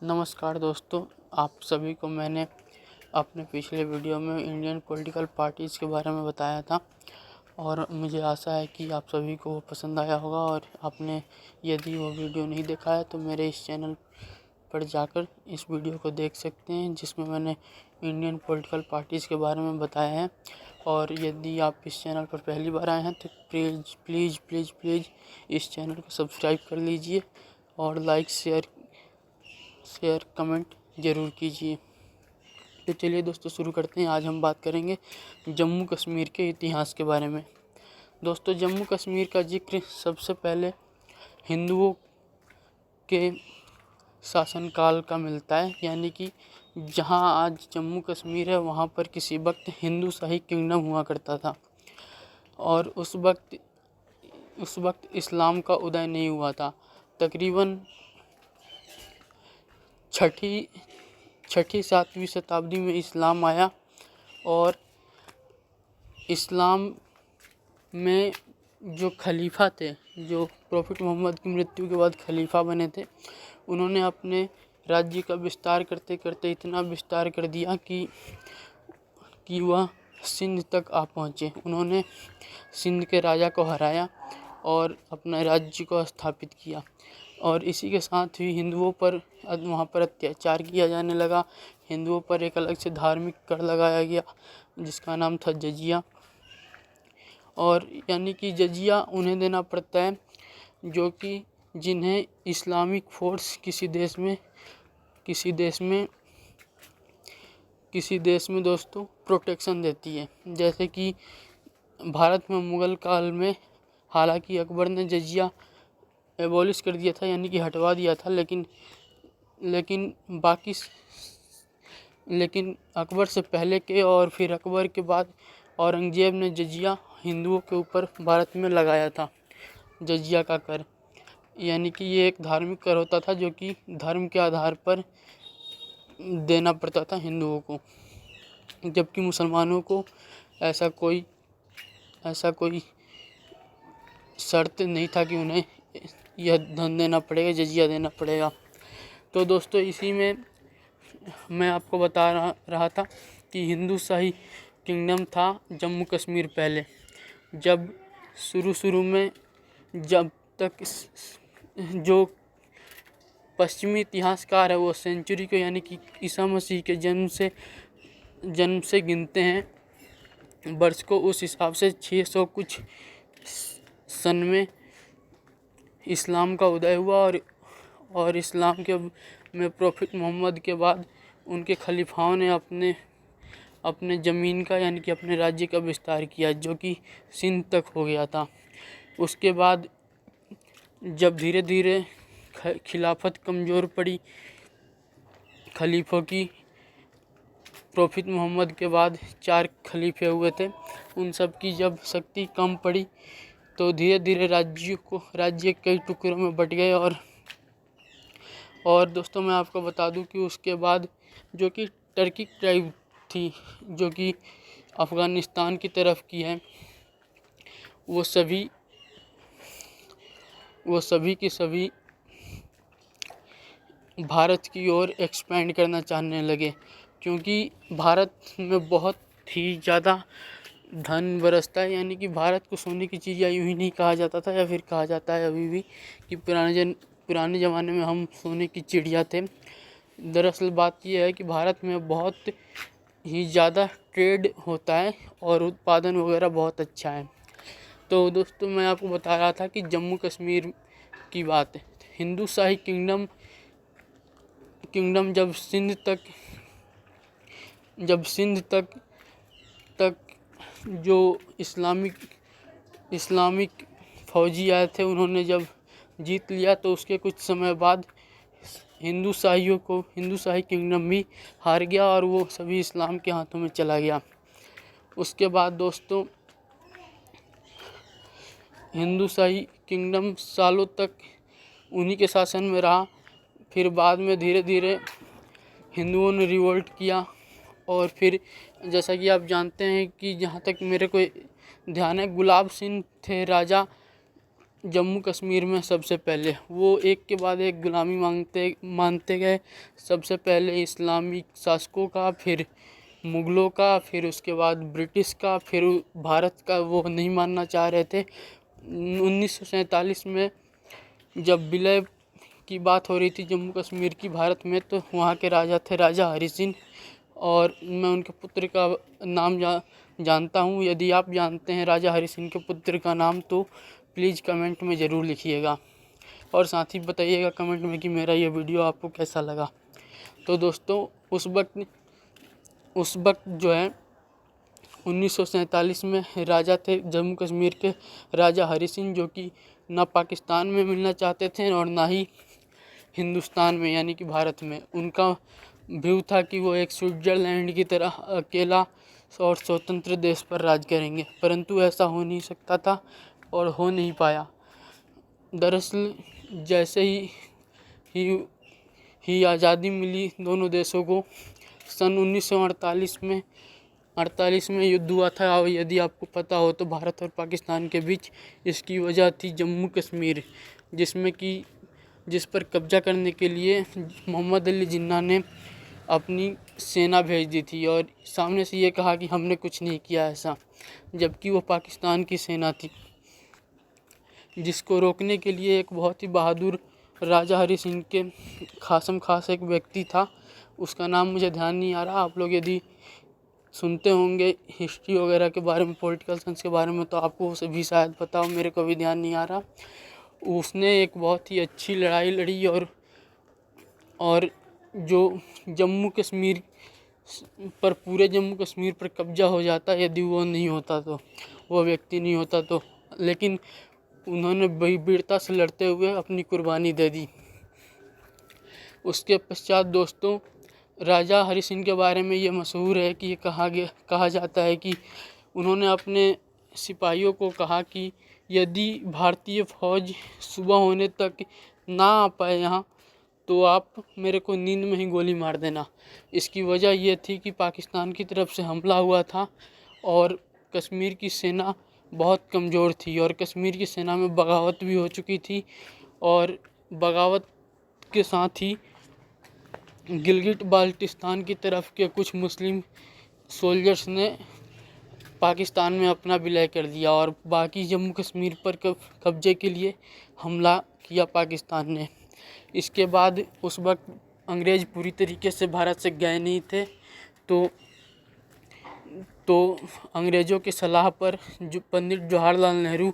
नमस्कार दोस्तों, आप सभी को मैंने अपने पिछले वीडियो में इंडियन पॉलिटिकल पार्टीज़ के बारे में बताया था और मुझे आशा है कि आप सभी को वो पसंद आया होगा। और आपने यदि वो वीडियो नहीं देखा है तो मेरे इस चैनल पर जाकर इस वीडियो को देख सकते हैं, जिसमें मैंने इंडियन पॉलिटिकल पार्टीज़ के बारे में बताया है। और यदि आप इस चैनल पर पहली बार आए हैं तो प्लीज़ प्लीज़ प्लीज़ प्लीज़ इस चैनल को सब्सक्राइब कर लीजिए और लाइक शेयर कमेंट ज़रूर कीजिए। तो चलिए दोस्तों शुरू करते हैं। आज हम बात करेंगे जम्मू कश्मीर के इतिहास के बारे में। दोस्तों, जम्मू कश्मीर का जिक्र सबसे पहले हिंदुओं के शासनकाल का मिलता है, यानी कि जहां आज जम्मू कश्मीर है वहां पर किसी वक्त हिंदू शाही किंगडम हुआ करता था। और उस वक्त इस्लाम का उदय नहीं हुआ था। तकरीबन छठी 7वीं शताब्दी में इस्लाम आया और इस्लाम में जो खलीफा थे, जो प्रॉफिट मोहम्मद की मृत्यु के बाद खलीफा बने थे, उन्होंने अपने राज्य का विस्तार करते करते इतना विस्तार कर दिया कि वह सिंध तक आ पहुँचे। उन्होंने सिंध के राजा को हराया और अपने राज्य को स्थापित किया। और इसी के साथ ही हिंदुओं पर वहाँ पर अत्याचार किया जाने लगा। हिंदुओं पर एक अलग से धार्मिक कर लगाया गया जिसका नाम था जजिया। और यानी कि जजिया उन्हें देना पड़ता है जो कि जिन्हें इस्लामिक फोर्स किसी देश में दोस्तों प्रोटेक्शन देती है। जैसे कि भारत में मुग़ल काल में हालांकि अकबर ने जजिया एबॉलिश कर दिया था, यानी कि हटवा दिया था, लेकिन अकबर से पहले के और फिर अकबर के बाद औरंगजेब ने जजिया हिंदुओं के ऊपर भारत में लगाया था। जजिया का कर यानी कि ये एक धार्मिक कर होता था जो कि धर्म के आधार पर देना पड़ता था हिंदुओं को, जबकि मुसलमानों को ऐसा कोई शर्त नहीं था कि उन्हें यह धन देना पड़ेगा, जजिया देना पड़ेगा। तो दोस्तों, इसी में मैं आपको बता रहा था कि हिंदू शाही किंगडम था जम्मू कश्मीर पहले। जब शुरू में जब तक जो पश्चिमी इतिहासकार है वो सेंचुरी को यानी कि ईसा मसीह के जन्म से गिनते हैं वर्ष को। उस हिसाब से 600 कुछ सन में इस्लाम का उदय हुआ और इस्लाम में प्रॉफिट मोहम्मद के बाद उनके खलीफाओं ने अपने ज़मीन का यानी कि अपने राज्य का विस्तार किया, जो कि सिंध तक हो गया था। उसके बाद जब धीरे धीरे खिलाफत कमज़ोर पड़ी खलीफों की, प्रॉफिट मोहम्मद के बाद 4 खलीफे हुए थे, उन सब की जब शक्ति कम पड़ी तो धीरे धीरे राज्य कई टुकड़ों में बट गए। और दोस्तों, मैं आपको बता दूं कि उसके बाद जो कि टर्किक ट्राइब थी, जो कि अफ़गानिस्तान की तरफ की है, वो सभी की सभी भारत की ओर एक्सपेंड करना चाहने लगे, क्योंकि भारत में बहुत ही ज़्यादा धन बरसता है। यानी कि भारत को सोने की चिड़िया यूँ ही नहीं कहा जाता था, या फिर कहा जाता है अभी भी कि पुराने ज़माने में हम सोने की चिड़िया थे। दरअसल बात यह है कि भारत में बहुत ही ज़्यादा ट्रेड होता है और उत्पादन वगैरह बहुत अच्छा है। तो दोस्तों, मैं आपको बता रहा था कि जम्मू कश्मीर की बात है। हिंदू शाही किंगडम जब सिंध तक जो इस्लामिक फौजी आए थे, उन्होंने जब जीत लिया तो उसके कुछ समय बाद हिंदू शाही किंगडम भी हार गया और वो सभी इस्लाम के हाथों में चला गया। उसके बाद दोस्तों, हिंदू शाही किंगडम सालों तक उन्हीं के शासन में रहा। फिर बाद में धीरे धीरे हिंदुओं ने रिवोल्ट किया और फिर जैसा कि आप जानते हैं कि जहाँ तक मेरे को ध्यान है, गुलाब सिंह थे राजा जम्मू कश्मीर में सबसे पहले वो एक के बाद एक गुलामी मानते गए। सबसे पहले इस्लामी शासकों का, फिर मुग़लों का, फिर उसके बाद ब्रिटिश का, फिर भारत का वो नहीं मानना चाह रहे थे। 1947 में जब विलय की बात हो रही थी जम्मू कश्मीर की भारत में, तो वहाँ के राजा थे राजा हरि सिंह, और मैं उनके पुत्र का नाम जानता हूँ। यदि आप जानते हैं राजा हरि सिंह के पुत्र का नाम तो प्लीज़ कमेंट में ज़रूर लिखिएगा, और साथ ही बताइएगा कमेंट में कि मेरा ये वीडियो आपको कैसा लगा। तो दोस्तों उस वक्त जो है 1947 में राजा थे जम्मू कश्मीर के राजा हरि सिंह, जो कि ना पाकिस्तान में मिलना चाहते थे और ना ही हिंदुस्तान में यानी कि भारत में। उनका व्यू था कि वो एक स्विट्ज़रलैंड की तरह अकेला और स्वतंत्र देश पर राज करेंगे, परंतु ऐसा हो नहीं सकता था और हो नहीं पाया। दरअसल जैसे ही आज़ादी मिली दोनों देशों को, सन 1948 में युद्ध हुआ था। और यदि आपको पता हो तो भारत और पाकिस्तान के बीच, इसकी वजह थी जम्मू कश्मीर, जिस पर कब्जा करने के लिए मोहम्मद अली जिन्ना ने अपनी सेना भेज दी थी और सामने से ये कहा कि हमने कुछ नहीं किया ऐसा, जबकि वो पाकिस्तान की सेना थी। जिसको रोकने के लिए एक बहुत ही बहादुर राजा हरि सिंह के खास एक व्यक्ति था, उसका नाम मुझे ध्यान नहीं आ रहा। आप लोग यदि सुनते होंगे हिस्ट्री वगैरह के बारे में, पॉलिटिकल साइंस के बारे में, तो आपको उसे भी शायद पता हो, मेरे को भी ध्यान नहीं आ रहा। उसने एक बहुत ही अच्छी लड़ाई लड़ी और जो जम्मू कश्मीर पर, पूरे जम्मू कश्मीर पर कब्जा हो जाता यदि वो नहीं होता तो, वो व्यक्ति नहीं होता तो। लेकिन उन्होंने वीरता से लड़ते हुए अपनी कुर्बानी दे दी। उसके पश्चात दोस्तों राजा हरि सिंह के बारे में ये मशहूर है कि ये कहा जाता है कि उन्होंने अपने सिपाहियों को कहा कि यदि भारतीय फौज सुबह होने तक ना आ पाए यहाँ, तो आप मेरे को नींद में ही गोली मार देना। इसकी वजह ये थी कि पाकिस्तान की तरफ से हमला हुआ था और कश्मीर की सेना बहुत कमज़ोर थी, और कश्मीर की सेना में बगावत भी हो चुकी थी, और बगावत के साथ ही गिलगिट बाल्टिस्तान की तरफ के कुछ मुस्लिम सोल्जर्स ने पाकिस्तान में अपना विलय कर दिया और बाकी जम्मू कश्मीर पर कब्जे के लिए हमला किया पाकिस्तान ने। इसके बाद उस वक्त अंग्रेज़ पूरी तरीके से भारत से गए नहीं थे, तो अंग्रेज़ों की सलाह पर जो पंडित जवाहरलाल नेहरू,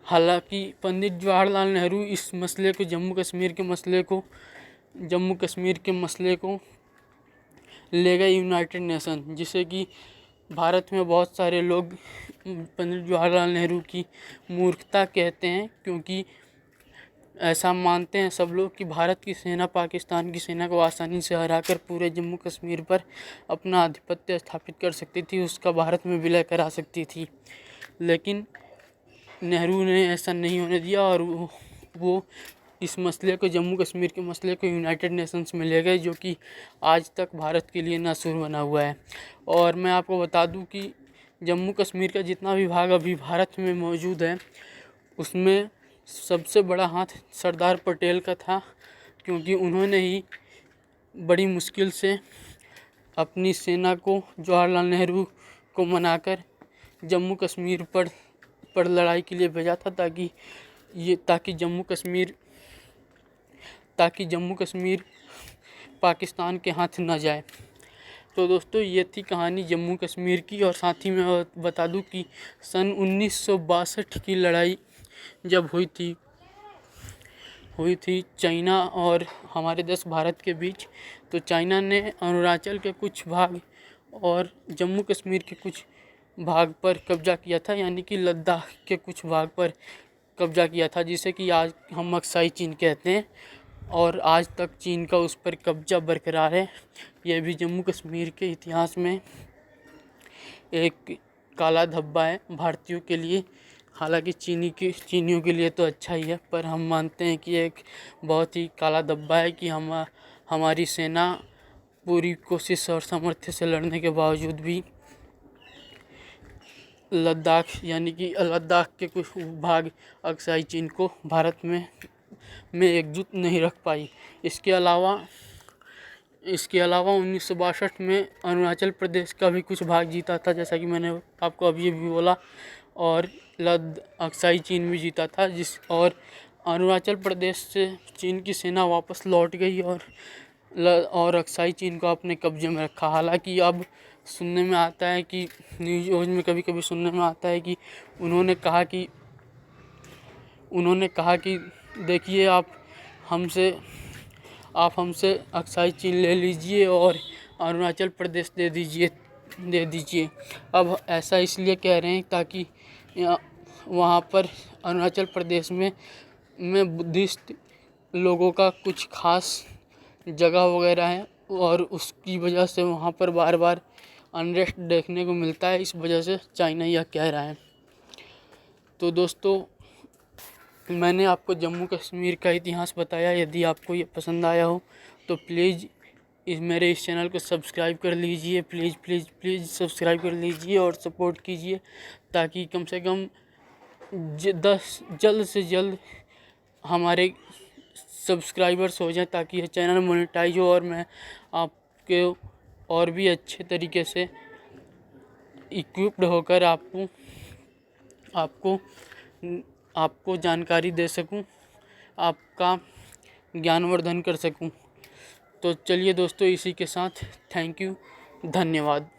हालांकि पंडित जवाहरलाल नेहरू इस मसले को, जम्मू कश्मीर के मसले को ले गए यूनाइटेड नेशन, जिसे कि भारत में बहुत सारे लोग पंडित जवाहरलाल नेहरू की मूर्खता कहते हैं, क्योंकि ऐसा मानते हैं सब लोग कि भारत की सेना पाकिस्तान की सेना को आसानी से हराकर पूरे जम्मू कश्मीर पर अपना आधिपत्य स्थापित कर सकती थी, उसका भारत में विलय करा सकती थी। लेकिन नेहरू ने ऐसा नहीं होने दिया और वो इस मसले को, जम्मू कश्मीर के मसले को यूनाइटेड नेशंस में ले गए, जो कि आज तक भारत के लिए नासूर बना हुआ है। और मैं आपको बता दूं कि जम्मू कश्मीर का जितना भी भाग अभी भारत में मौजूद है, उसमें सबसे बड़ा हाथ सरदार पटेल का था, क्योंकि उन्होंने ही बड़ी मुश्किल से अपनी सेना को, जवाहरलाल नेहरू को मनाकर जम्मू कश्मीर पर लड़ाई के लिए भेजा था, ताकि जम्मू कश्मीर पाकिस्तान के हाथ न जाए। तो दोस्तों ये थी कहानी जम्मू कश्मीर की। और साथ ही मैं बता दूं कि सन 1962 की लड़ाई जब हुई थी चाइना और हमारे देश भारत के बीच, तो चाइना ने अरुणाचल के कुछ भाग और जम्मू कश्मीर के कुछ भाग पर कब्जा किया था, यानी कि लद्दाख के कुछ भाग पर कब्जा किया था, जिसे कि आज हम अक्साई चीन कहते हैं, और आज तक चीन का उस पर कब्जा बरकरार है। यह भी जम्मू कश्मीर के इतिहास में एक काला धब्बा है भारतीयों के लिए। हालांकि चीनियों के लिए तो अच्छा ही है, पर हम मानते हैं कि एक बहुत ही काला धब्बा है कि हमारी सेना पूरी कोशिश और सामर्थ्य से लड़ने के बावजूद भी लद्दाख यानी कि लद्दाख के कुछ भाग अक्साई चीन को भारत में एकजुट नहीं रख पाई। इसके अलावा 1962 में अरुणाचल प्रदेश का भी कुछ भाग जीता था, जैसा कि मैंने आपको अभी भी बोला, और अक्साई चीन भी जीता था और अरुणाचल प्रदेश से चीन की सेना वापस लौट गई और अक्साई चीन को अपने कब्जे में रखा। हालांकि अब सुनने में आता है कि न्यूज़ में कभी कभी सुनने में आता है कि उन्होंने कहा कि देखिए आप हमसे अक्साई चीन ले लीजिए और अरुणाचल प्रदेश दे दीजिए। अब ऐसा इसलिए कह रहे हैं ताकि वहाँ पर अरुणाचल प्रदेश में बुद्धिस्ट लोगों का कुछ खास जगह वगैरह है और उसकी वजह से वहाँ पर बार बार अनरेस्ट देखने को मिलता है। इस वजह से चाइना यह कह रहा है। तो दोस्तों, मैंने आपको जम्मू कश्मीर का इतिहास बताया। यदि आपको ये पसंद आया हो तो प्लीज़ मेरे इस चैनल को सब्सक्राइब कर लीजिए। प्लीज़ सब्सक्राइब कर लीजिए और सपोर्ट कीजिए, ताकि कम से कम जल्द से जल्द हमारे सब्सक्राइबर्स हो जाएं, ताकि यह चैनल मोनेटाइज हो और मैं आपके और भी अच्छे तरीके से इक्विप्ड होकर आपको जानकारी दे सकूं, आपका ज्ञानवर्धन कर सकूं। तो चलिए दोस्तों, इसी के साथ थैंक यू, धन्यवाद।